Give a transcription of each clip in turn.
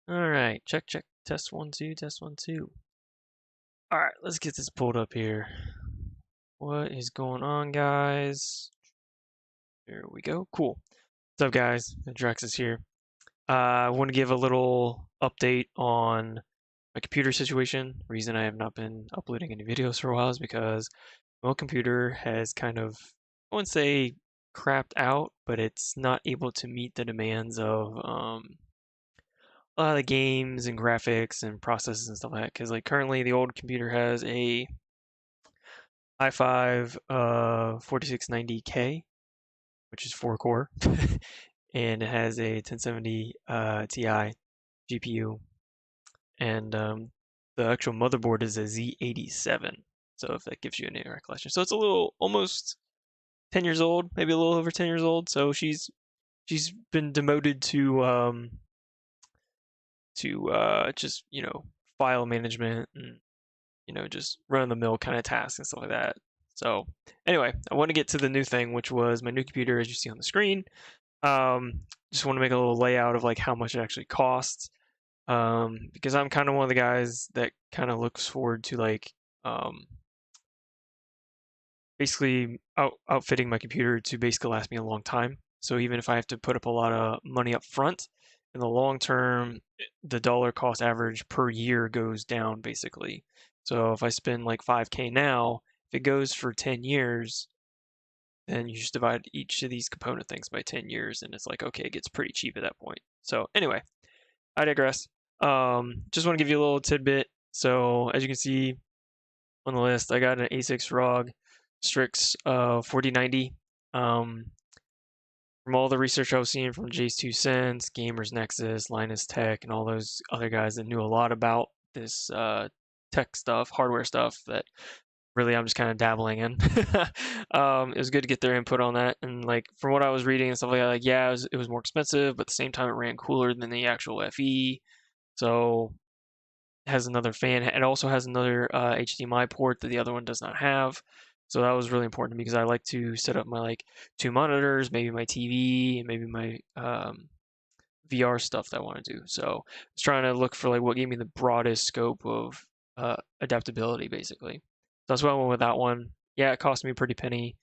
All right, check, check. Test 1, 2, test 1, 2. All right, let's get this pulled up here. What is going on, guys? There we go. Cool. What's up, guys? Adraxus here. I want to give a little update on my computer situation. The reason I have not been uploading any videos for a while is because my computer has kind of, I wouldn't say crapped out, but it's not able to meet the demands of a lot of the games and graphics and processes and stuff like that. Because like currently the old computer has a i5 4690K, which is 4 core, and it has a 1070 Ti GPU, and the actual motherboard is a Z87. So if that gives you any recollection, so it's a little almost 10 years old, maybe a little over 10 years old. So she's been demoted to just file management and just run of the mill kind of tasks and stuff like that. So anyway, I want to get to the new thing, which was my new computer, as you see on the screen. Just want to make a little layout of like how much it actually costs, because I'm kind of one of the guys that kind of looks forward to like basically outfitting my computer to basically last me a long time. So even if I have to put up a lot of money up front, in the long term, the dollar cost average per year goes down basically. So if I spend like 5K now, if it goes for 10 years, then you just divide each of these component things by 10 years, and it's like, okay, it gets pretty cheap at that point. So anyway, I digress. Just want to give you a little tidbit. So as you can see on the list, I got an ASUS ROG Strix 4090. From all the research I was seeing from Jay's 2 Cents, Gamers Nexus, Linus Tech, and all those other guys that knew a lot about this tech stuff, hardware stuff that really I'm just kind of dabbling in. It was good to get their input on that, and like from what I was reading and stuff like that, like yeah, it was more expensive, but at the same time it ran cooler than the actual FE. So it has another fan. It also has another HDMI port that the other one does not have. So that was really important to me because I like to set up my like 2 monitors, maybe my TV, and maybe my VR stuff that I want to do. So I was trying to look for like what gave me the broadest scope of adaptability, basically. So that's why I went with that one. Yeah, it cost me a pretty penny,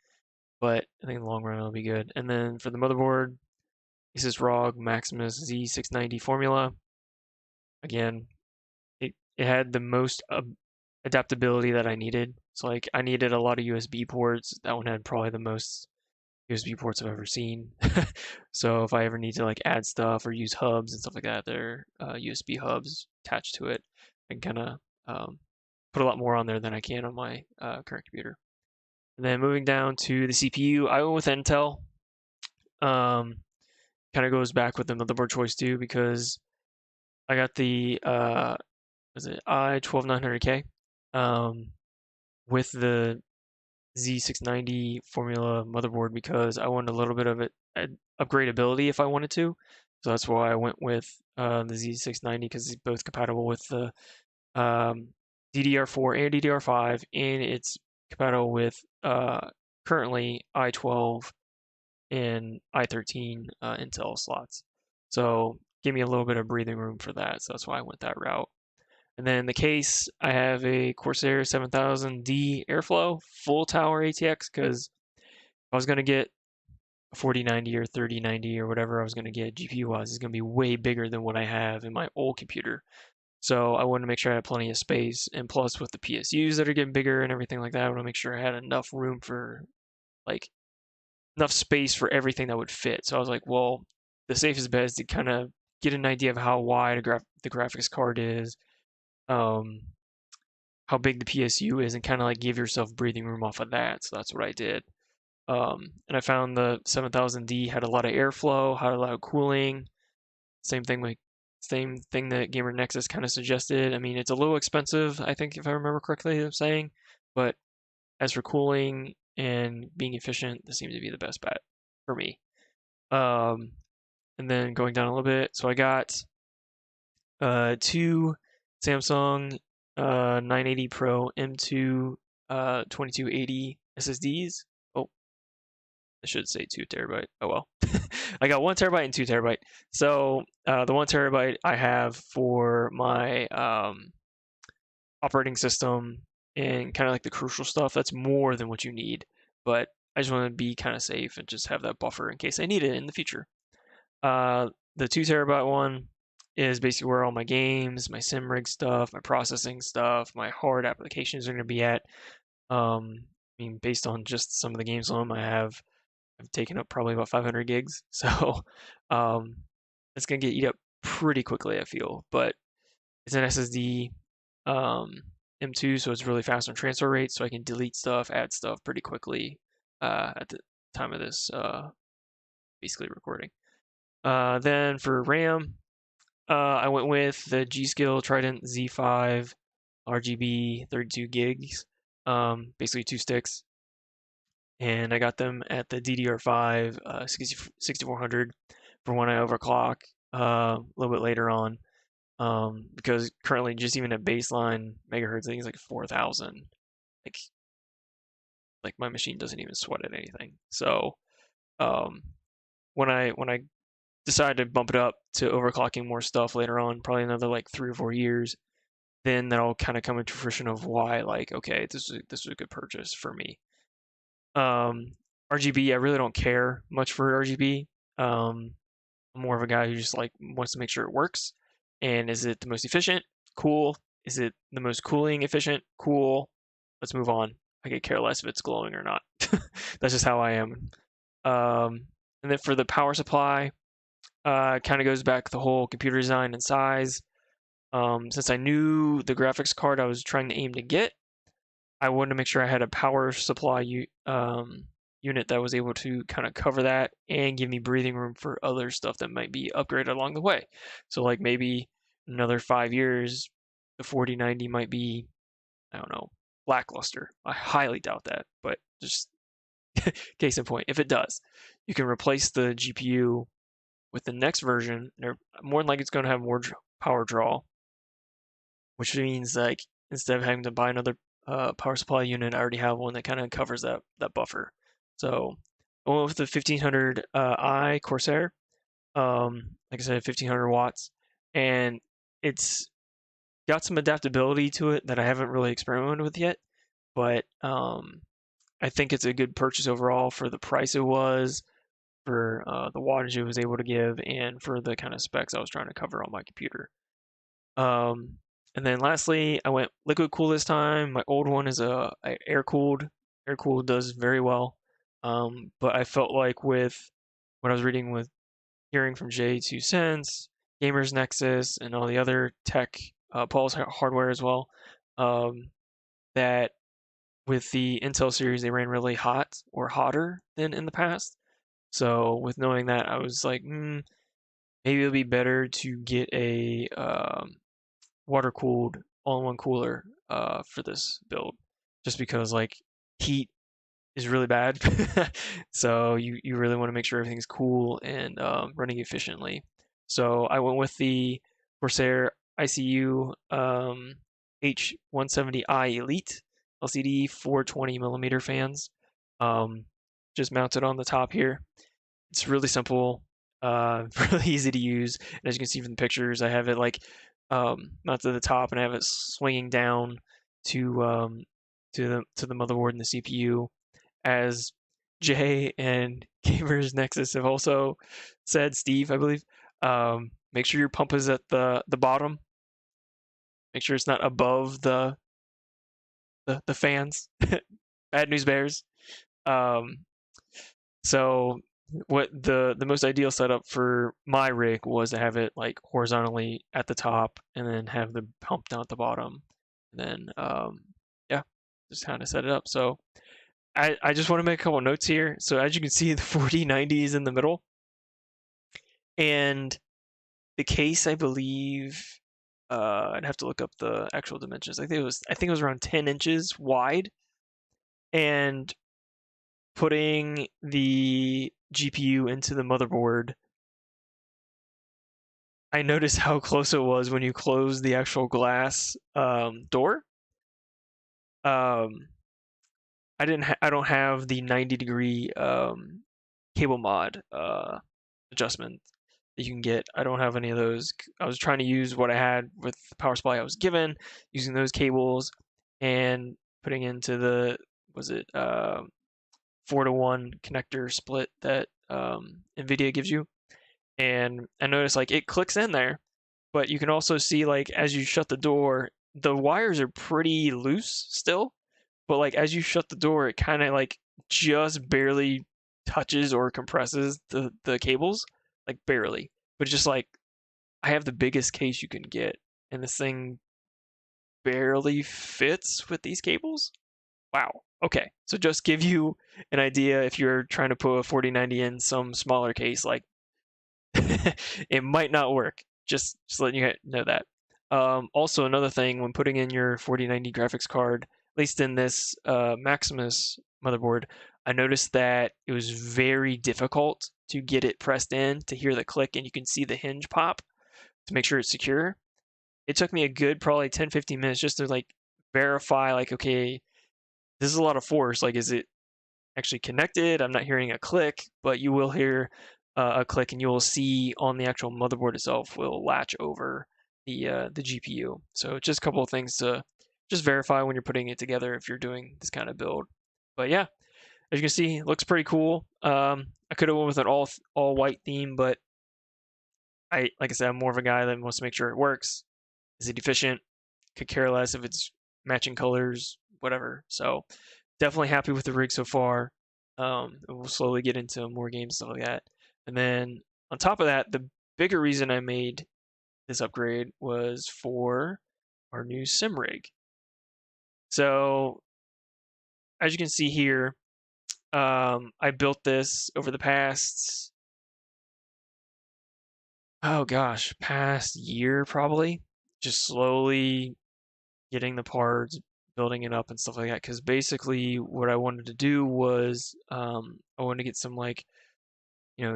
but I think in the long run it'll be good. And then for the motherboard, this is ROG Maximus Z690 formula. Again, it had the most adaptability that I needed. So like I needed a lot of USB ports. That one had probably the most USB ports I've ever seen. So if I ever need to like add stuff or use hubs and stuff like that, they're USB hubs attached to it. I can kind of put a lot more on there than I can on my current computer. And then moving down to the CPU, I went with Intel. Kind of goes back with the motherboard choice too because I got the is it i9-12900K with the Z690 formula motherboard because I wanted a little bit of it upgradability if I wanted to. So that's why I went with the Z690 because it's both compatible with the DDR4 and DDR5, and it's compatible with currently i12 and i13 Intel slots. So give me a little bit of breathing room for that. So that's why I went that route. And then in the case, I have a Corsair 7000D Airflow full tower ATX because I was going to get a 4090 or 3090 or whatever I was going to get GPU wise is going to be way bigger than what I have in my old computer. So I wanted to make sure I had plenty of space. And plus, with the PSUs that are getting bigger and everything like that, I want to make sure I had enough room for like enough space for everything that would fit. So I was like, well, the safest bet is to kind of get an idea of how wide the graphics card is, how big the PSU is, and kind of like give yourself breathing room off of that. So that's what I did. And I found the 7000D had a lot of airflow, had a lot of cooling. Same thing that Gamer Nexus kind of suggested. I mean, it's a little expensive, I think, if I remember correctly, I'm saying, but as for cooling and being efficient, this seems to be the best bet for me. And then going down a little bit, so I got two Samsung 980 Pro M2 2280 SSDs. Oh, I should say 2 TB. Oh well. I got 1 TB and 2 TB. So the 1 TB I have for my operating system and kind of like the crucial stuff. That's more than what you need, but I just want to be kind of safe and just have that buffer in case I need it in the future. The 2 TB one is basically where all my games, my sim rig stuff, my processing stuff, my hard applications are going to be at. I mean, based on just some of the games alone, I've taken up probably about 500 gigs, so it's gonna get eat up pretty quickly, I feel. But it's an SSD M2, so it's really fast on transfer rate, so I can delete stuff, add stuff pretty quickly at the time of this basically recording. Then for RAM, I went with the G.Skill Trident Z5 RGB 32 gigs, basically 2 sticks. And I got them at the DDR5 6400 for when I overclock a little bit later on. Because currently just even at baseline megahertz, I think it's like 4,000. Like my machine doesn't even sweat at anything. So when I decide to bump it up to overclocking more stuff later on, probably another like 3 or 4 years, then that'll kind of come into fruition of why, like, okay, this is a good purchase for me. RGB, I really don't care much for RGB. I'm more of a guy who just like wants to make sure it works. And is it the most efficient? Cool. Is it the most cooling efficient? Cool. Let's move on. I could care less if it's glowing or not. That's just how I am. And then for the power supply, kind of goes back the whole computer design and size. Since I knew the graphics card I was trying to aim to get, I wanted to make sure I had a power supply unit that was able to kind of cover that and give me breathing room for other stuff that might be upgraded along the way. So like maybe another 5 years, the 4090 might be, I don't know, lackluster. I highly doubt that, but just case in point, if it does, you can replace the GPU with the next version. More than likely it's going to have more power draw, which means like instead of having to buy another power supply unit, I already have one that kind of covers that buffer. So I went with the 1500 i Corsair. Like I said, 1500 watts, and it's got some adaptability to it that I haven't really experimented with yet. But I think it's a good purchase overall for the price it was, for the wattage it was able to give, and for the kind of specs I was trying to cover on my computer. And then lastly, I went liquid cool this time. My old one is a air cooled. Air cooled does very well. But I felt like with what I was reading, with hearing from J2Sense, Gamers Nexus, and all the other tech, Paul's hardware as well, that with the Intel series they ran really hot or hotter than in the past. So with knowing that, I was like, maybe it'll be better to get a water cooled all-in-one cooler for this build, just because like heat is really bad. So you really want to make sure everything's cool and running efficiently. So I went with the Corsair ICU H170i Elite LCD 420mm fans. Just mounted on the top here. It's really simple, really easy to use. And as you can see from the pictures, I have it like mounted to the top, and I have it swinging down to the motherboard and the CPU. As Jay and Gamers Nexus have also said, Steve, I believe, make sure your pump is at the bottom. Make sure it's not above the fans. Bad news bears. So what the most ideal setup for my rig was to have it like horizontally at the top, and then have the pump down at the bottom, and then yeah, just kind of set it up. So I just want to make a couple notes here. So as you can see, the 4090 is in the middle, and the case, I believe, I'd have to look up the actual dimensions. I think it was around 10 inches wide, and putting the GPU into the motherboard, I noticed how close it was when you close the actual glass door. I don't have the 90-degree cable mod adjustment that you can get. I don't have any of those. I was trying to use what I had with the power supply I was given, using those cables and putting into the, was it 4-to-1 connector split that NVIDIA gives you. And I noticed like it clicks in there, but you can also see like as you shut the door, the wires are pretty loose still, but like as you shut the door, it kind of like just barely touches or compresses the cables, like barely. But just like I have the biggest case you can get, and this thing barely fits with these cables. Wow. Okay. So just give you an idea, if you're trying to put a 4090 in some smaller case, like it might not work. Just letting you know that. Also, another thing, when putting in your 4090 graphics card, at least in this Maximus motherboard, I noticed that it was very difficult to get it pressed in to hear the click, and you can see the hinge pop to make sure it's secure. It took me a good probably 10-15 minutes just to like verify, like, okay, this is a lot of force. Like, is it actually connected? I'm not hearing a click, but you will hear a click, and you will see on the actual motherboard itself will latch over the GPU. So just a couple of things to just verify when you're putting it together if you're doing this kind of build. But yeah, as you can see, it looks pretty cool. I could have went with an all white theme, but like I said, I'm more of a guy that wants to make sure it works. Is it efficient? Could care less if it's matching colors, whatever. So definitely happy with the rig so far. We'll slowly get into more games, stuff like that. And then on top of that, the bigger reason I made this upgrade was for our new sim rig. So as you can see here, I built this over the past, oh gosh, past year probably, just slowly getting the parts, building it up and stuff like that. Because basically, what I wanted to do was I wanted to get some like,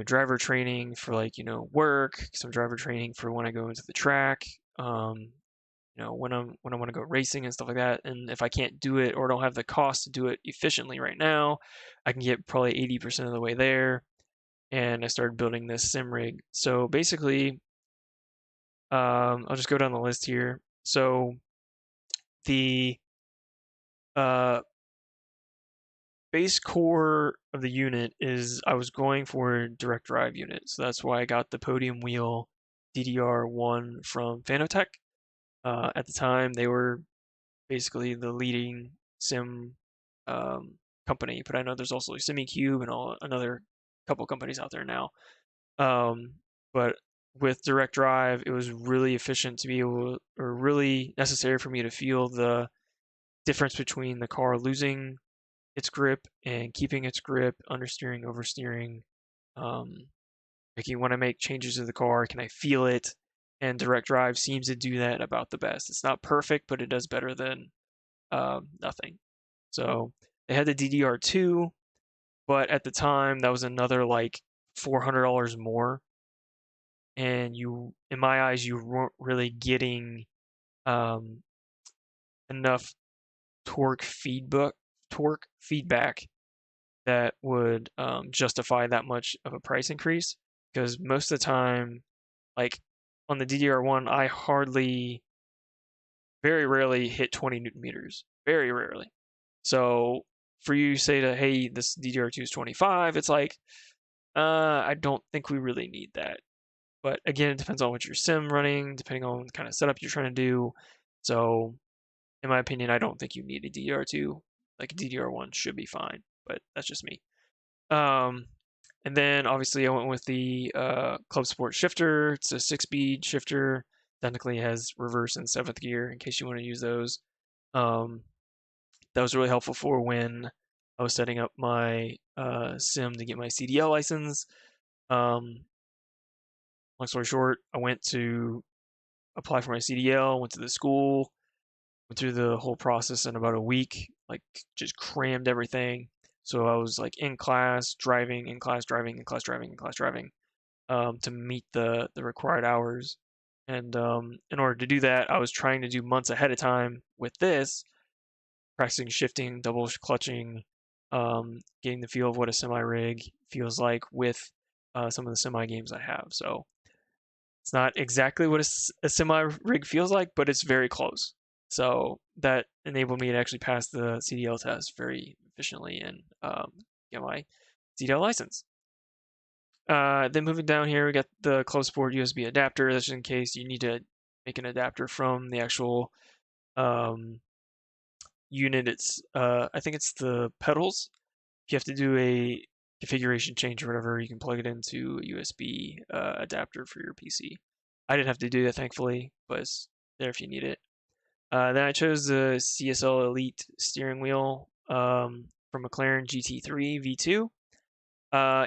driver training for like, work, some driver training for when I go into the track, when I want to go racing and stuff like that. And if I can't do it or don't have the cost to do it efficiently right now, I can get probably 80% of the way there. And I started building this sim rig. So basically, I'll just go down the list here. So the uh, base core of the unit is, I was going for a direct drive unit. So that's why I got the podium wheel DDR1 from Fanatec. At the time, they were basically the leading sim company, but I know there's also SimiCube and another couple companies out there now. But with direct drive, it was really efficient to be able, or really necessary for me to feel the difference between the car losing its grip and keeping its grip, understeering, oversteering. Making when I make changes to the car, can I feel it? And direct drive seems to do that about the best. It's not perfect, but it does better than nothing. So they had the DDR2, but at the time that was another like $400 more, and in my eyes, you weren't really getting um, enough torque feedback that would justify that much of a price increase. Because most of the time, like on the DDR1, I very rarely hit 20 Newton meters. Very rarely. So for you to say that, hey, this DDR2 is 25, it's like, I don't think we really need that. But again, it depends on what your sim running, depending on the kind of setup you're trying to do. So in my opinion, I don't think you need a DDR2. Like a DDR1 should be fine, but that's just me. And then obviously I went with the Club Sport shifter. It's a 6-speed shifter. Technically it has reverse and 7th gear in case you want to use those. That was really helpful for when I was setting up my sim to get my CDL license. Long story short, I went to apply for my CDL, went to the school, went through the whole process in about a week, like just crammed everything. So I was like in class, driving, in class, driving, in class, driving, in class, driving, to meet the required hours. And in order to do that, I was trying to do months ahead of time with this, practicing shifting, double clutching, getting the feel of what a semi rig feels like with some of the semi games I have. So it's not exactly what a semi rig feels like, but it's very close. So that enabled me to actually pass the CDL test very efficiently and get my CDL license. Then moving down here, we got the close port USB adapter. That's just in case you need to make an adapter from the actual unit. It's I think it's the pedals. If you have to do a configuration change or whatever, you can plug it into a USB adapter for your PC. I didn't have to do that, thankfully, but it's there if you need it. Then I chose the CSL Elite steering wheel from McLaren GT3 V2.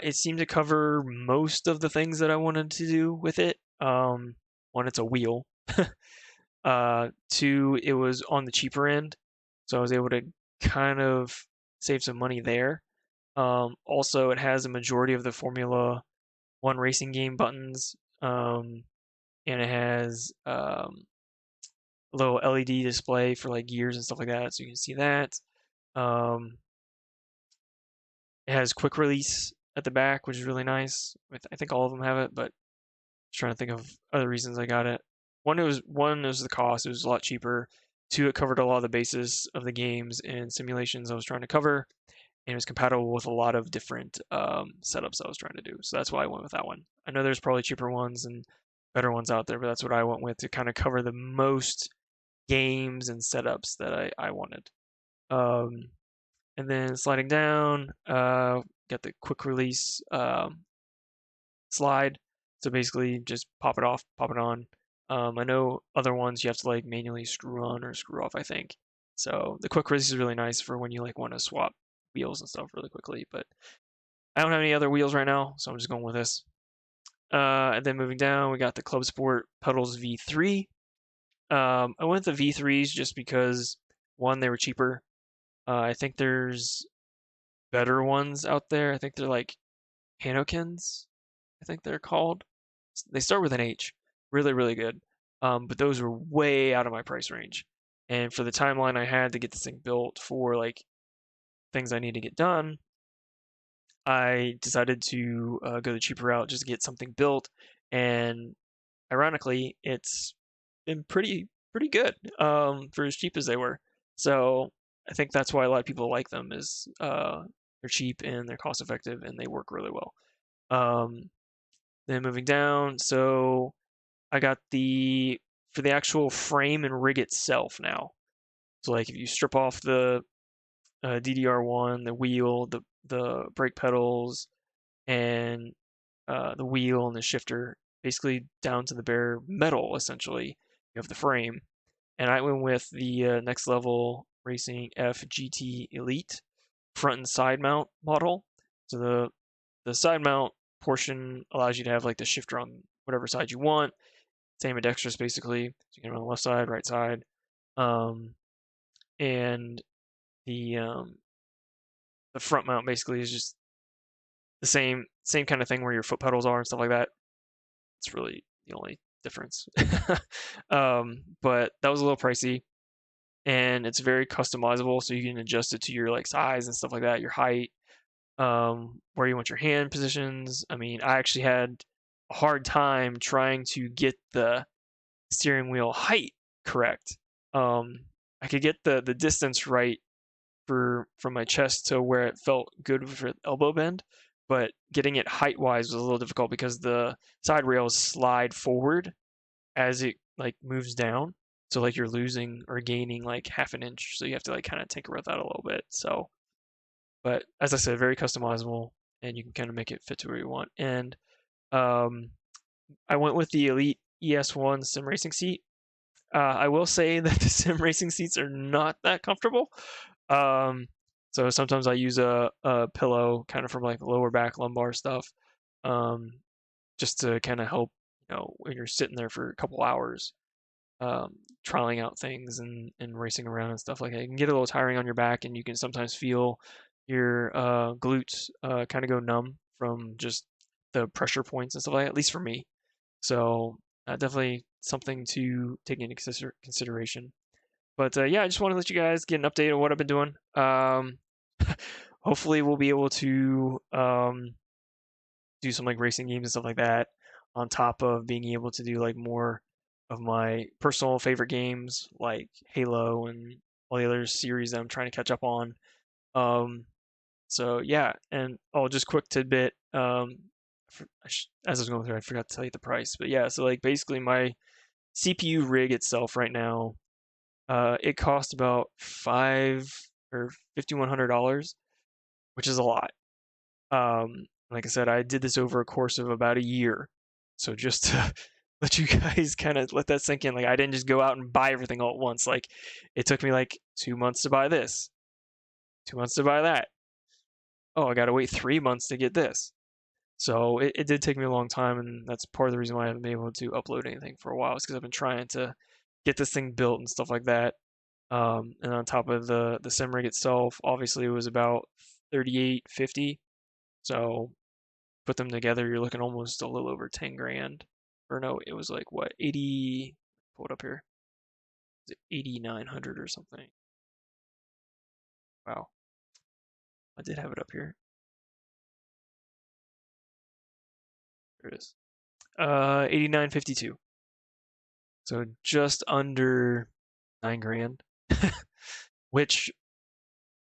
It seemed to cover most of the things that I wanted to do with it. One, it's a wheel. Two, it was on the cheaper end, so I was able to kind of save some money there. Also, it has a majority of the Formula One racing game buttons, and it has a little LED display for like gears and stuff like that, so you can see that. It has quick release at the back, which is really nice. I think all of them have it, but just trying to think of other reasons I got it. One, it was the cost; it was a lot cheaper. Two, it covered a lot of the basis of the games and simulations I was trying to cover, and it was compatible with a lot of different setups I was trying to do. So that's why I went with that one. I know there's probably cheaper ones and better ones out there, but that's what I went with to kind of cover the most games and setups that I wanted. And then sliding down, got the quick release slide. So basically, just pop it off, pop it on. I know other ones you have to like manually screw on or screw off, I think. So the quick release is really nice for when you like want to swap wheels and stuff really quickly. But I don't have any other wheels right now, so I'm just going with this. And then moving down, we got the Club Sport Pedals V3. I went with the V3s just because one, they were cheaper. I think there's better ones out there. I think they're like Hanokins, I think they're called. They start with an H. Really, really good. But those were way out of my price range. And for the timeline I had to get this thing built for like things I need to get done, I decided to go the cheaper route just to get something built. And ironically, it's been pretty good for as cheap as they were. So I think that's why a lot of people like them is they're cheap and they're cost effective and they work really well. Then moving down, so I got for the actual frame and rig itself now. So like if you strip off the DDR1, the wheel, the brake pedals, and the wheel and the shifter, basically down to the bare metal, essentially, you have the frame. And I went with the Next Level Racing FGT Elite front and side mount model. So the side mount portion allows you to have like the shifter on whatever side you want. Same adextrous basically. So you can run on the left side, right side. And the front mount basically is just the same kind of thing where your foot pedals are and stuff like that. It's really the only difference. But that was a little pricey, and it's very customizable, so you can adjust it to your like size and stuff like that, your height, where you want your hand positions. I mean, I actually had a hard time trying to get the steering wheel height correct. I could get the distance right from my chest to where it felt good for elbow bend, but getting it height wise was a little difficult because the side rails slide forward as it like moves down. So like you're losing or gaining like half an inch. So you have to like kind of tinker with that a little bit. So, but as I said, very customizable and you can kind of make it fit to where you want. And I went with the Elite ES1 sim racing seat. I will say that the sim racing seats are not that comfortable. So sometimes I use a pillow kind of from like lower back lumbar stuff, just to kind of help, when you're sitting there for a couple hours, trialing out things and racing around and stuff like that. It can get a little tiring on your back, and you can sometimes feel your glutes kind of go numb from just the pressure points and stuff like that, at least for me. So definitely something to take into consideration. But yeah, I just want to let you guys get an update on what I've been doing. Hopefully, we'll be able to do some like racing games and stuff like that, on top of being able to do like more of my personal favorite games like Halo and all the other series that I'm trying to catch up on. So yeah, and oh, just quick tidbit. As I was going through, I forgot to tell you the price, but yeah, so like basically my CPU rig itself right now, it cost about $5,100, which is a lot. Like I said, I did this over a course of about a year, so just to let you guys kind of let that sink in. Like I didn't just go out and buy everything all at once. Like it took me like 2 months to buy this, 2 months to buy that. Oh, I gotta wait 3 months to get this. So it did take me a long time, and that's part of the reason why I haven't been able to upload anything for a while, is because I've been trying to get this thing built and stuff like that. And on top of the sim rig itself, obviously it was about 3850. So put them together, you're looking almost a little over 10 grand. Or no, it was like what, 80, pull it up here. Is it 8900 or something? Wow. I did have it up here. There it is. 8952. So just under 9 grand. Which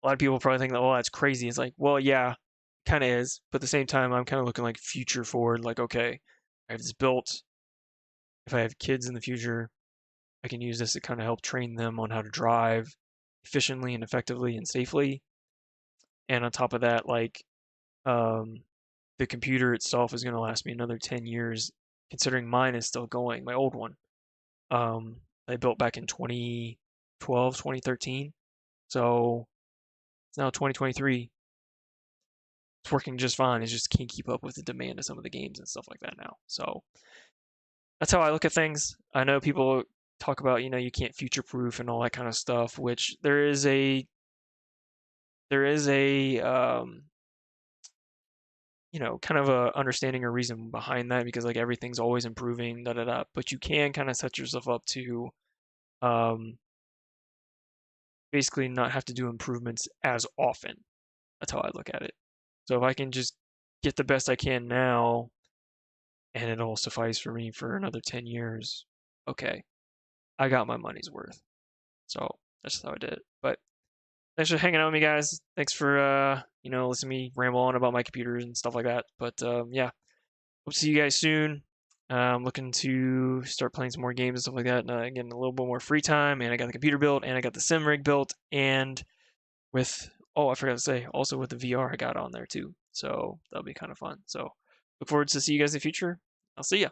a lot of people probably think that, oh, that's crazy. It's like, well, yeah, kind of is. But at the same time, I'm kind of looking like future forward, like, okay, I have this built. If I have kids in the future, I can use this to kind of help train them on how to drive efficiently and effectively and safely. And on top of that, like, um, the computer itself is going to last me another 10 years, considering mine is still going, my old one. I built back in 2012, 2013. So it's now 2023. It's working just fine. It just can't keep up with the demand of some of the games and stuff like that now. So that's how I look at things. I know people talk about, you can't future proof and all that kind of stuff, which there is a kind of a understanding or reason behind that, because like everything's always improving, da da da. But you can kind of set yourself up to um basically not have to do improvements as often. That's how I look at it. So if I can just get the best I can now, and it'll suffice for me for another 10 years, okay, I got my money's worth. So that's just how I did it. But thanks for hanging out with me, guys. Thanks for listening to me ramble on about my computers and stuff like that. But yeah, hope to see you guys soon. I'm looking to start playing some more games and stuff like that, and getting a little bit more free time. And I got the computer built, and I got the sim rig built, and with I forgot to say, also with the VR I got on there too. So that'll be kind of fun. So look forward to see you guys in the future. I'll see ya.